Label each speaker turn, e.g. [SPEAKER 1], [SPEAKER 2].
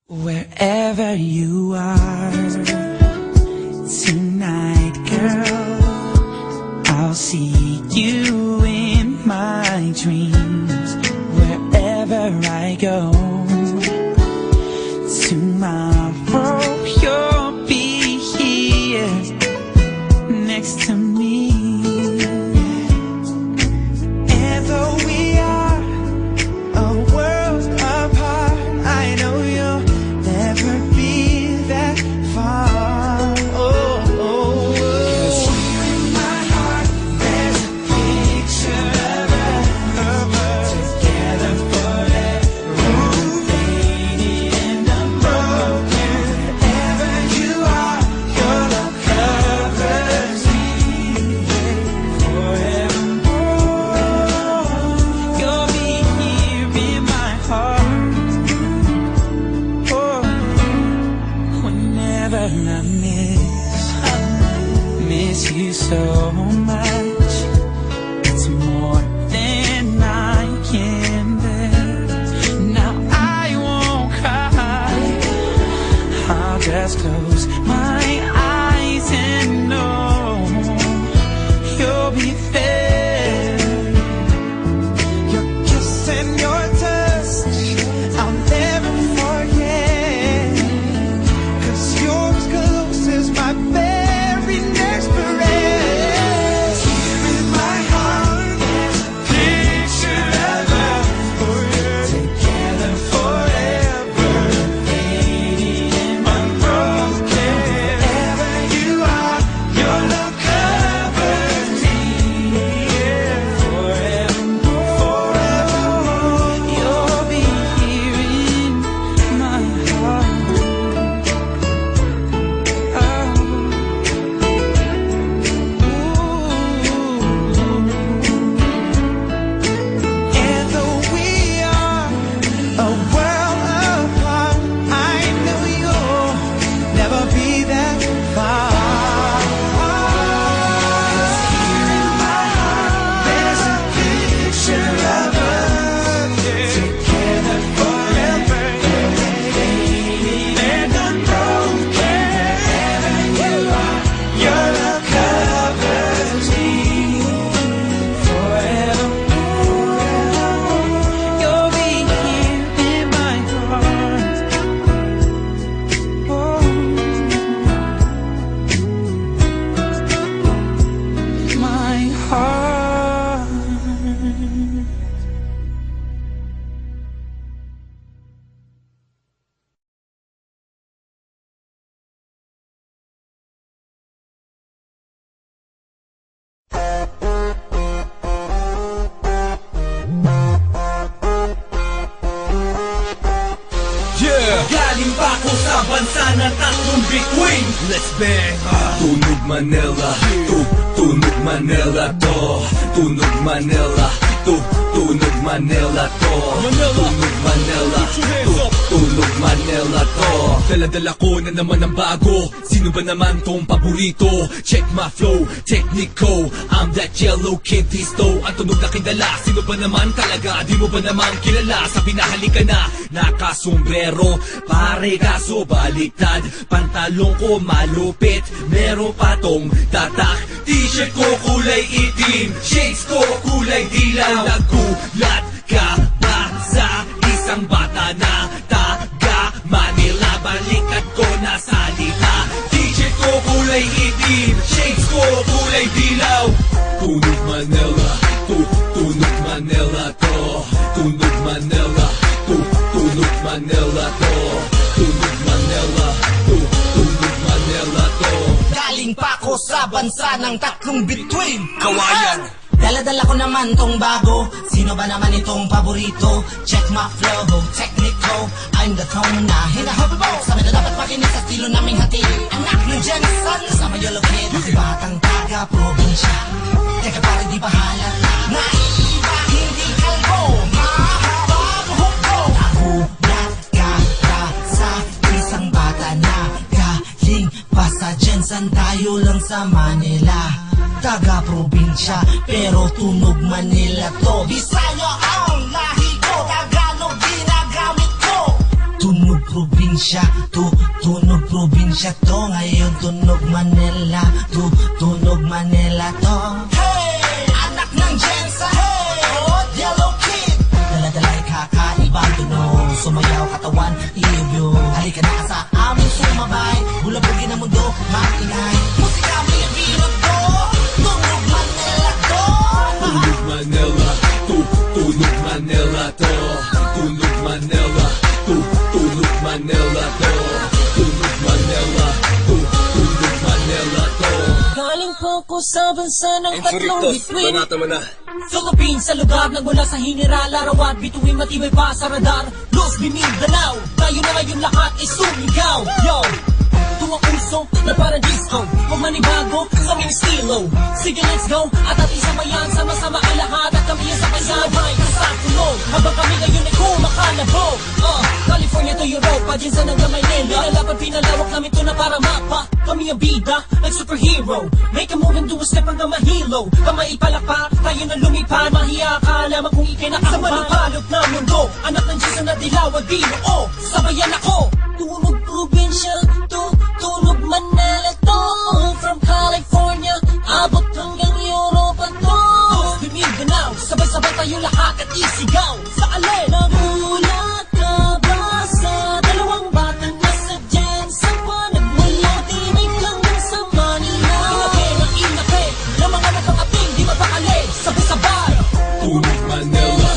[SPEAKER 1] Wherever you are tonight, girl, I'll see you in my dreams. Wherever I go, tomorrow you'll be here next to me. And though we are a world apart, I know you'll never be that far. Oh, oh, oh. 'Cause here in my heart there's a picture of us together forever, faded and unbroken. Wherever you are, your love covers me forevermore. You'll be here in my heart. Oh, whenever I miss you so much, it's more than I can bear. Now I won't cry, I'll just close my eyes and know you'll be there. Your kiss and your touch, I'll never forget. 'Cause you're as close as my very next breath. Here in my heart, there's a picture of us, oh yeah, together forever, faded and unbroken. Wherever you are, your love covers me, yeah, forevermore. You'll be here in my heart. And though we are a world apart, I know you'll never be that far. 'Cause here in my heart there's a picture of us together forever, faded and unbroken. Wherever you are, your love covers me forevermore. You'll be here in my heart. Oh, my heart.
[SPEAKER 2] Yeah! Galing pa ako sa bansa na tatlong bituin. Let's bang! Tunog Manila, tunog Manila to. Tunog Manila, tunog Manila to. Tunog Manila, tunog Manila to. Dala-dala ko na naman ang bago. Sino ba naman tong paborito? Check my flow, technico. I'm that yellow kid Tisto. Ang tunog na kilala. Sino ba naman talaga? Di mo ba naman kilala? Sabi na halika na, nakasombrero. Pare kaso baliktad. Pantalong ko malupit. Meron pa tong tatak. T-shirt ko kulay itim. Shades ko kulay dilaw. Nagulat ka ba sa isang bata na taga Manila? Baliktad ko na salita. T-shirt ko kulay itim. Shades ko kulay dilaw. Tunog Manila, tunog Manila to. Tunog Manila, tunog Manila to. Tunog Manila, tunog Manila to.
[SPEAKER 3] Galing pa ako sa bansa ng tatlong bituin.
[SPEAKER 2] Kawayan!
[SPEAKER 3] Dala-dala ko naman tong bago. Sino ba naman itong paborito? Check my flow, technico. I'm the tone na hinahabibo. Sabi na dapat makinig sa estilo naming hati. Anak ni Jensen, sama yellow kid. Batang taga probinsya. Teka pare di bahala. Naiiba, hindi kalbo. Mahaba buhok ko. Nagulat ka ba sa isang bata na galing pa sa Jensen? Tayo lang sa Manila. Taga-probinsya, pero tunog Manila to. Bisaya ang lahi ko, Tagalog ginagamit ko. Tunog probinsya. probinsya, tunog probinsya to. Ngayon tunog Manila, tunog Manila to. Hey! Anak ng Jensa, hey! Oh, Yellow Kid. Dala-dala'y kakaibang tunog, sumayaw katawan, iyo. Halika na ka sa amin sumabay, bulabugin ang mundo, maingay. Musika may bilog to, tunog Manila to.
[SPEAKER 2] Tunog Manila, tunog Manila to. Tunog Manila, tunog Manila to. Tunog Manila, tunog Manila to.
[SPEAKER 1] Galing po ko sa bansa ng tatlong bituin
[SPEAKER 2] mo na.
[SPEAKER 1] Philippines sa lugar nagmula sa General Arawat. Bituin matibay pa sa radar, Los Mindanao. Tayo na ngayon lahat ay sumigaw. Yo! Tuwang puso na parang disco, huwag manibago sa aming estilo. Sige, let's go, at ating samayan, sama-sama ang lahat, at kami yung sakayan, may kasakulog, habang kami ngayon ay kumakalabog. California to Europa, dyan sa naglamanila, pinalaban, pinalawak namin to na para mapa. Kami ang bida, like superhero, make a move and do a step hanggang mahilo. Kamay palakpak, tayo na lumipad, mahiya ka lamang kung ikay nakakapal. Sa malupalop na mundo, anak ng Diyos na dilawag, binuo, sabayan ako. Tunog probinsya to, tunog Manila to. From California, abot hanggang Europa to. Los Mindanao, sabay-sabay tayo lahat at isigaw. Sa alin? Nagulat ka ba sa dalawang batang nasa Jensa pa? Nagmula timig hanggang sa Manila. Inake ng inake, ng mga napakating di mapakali. Sabay-sabay
[SPEAKER 2] Tunog Manila,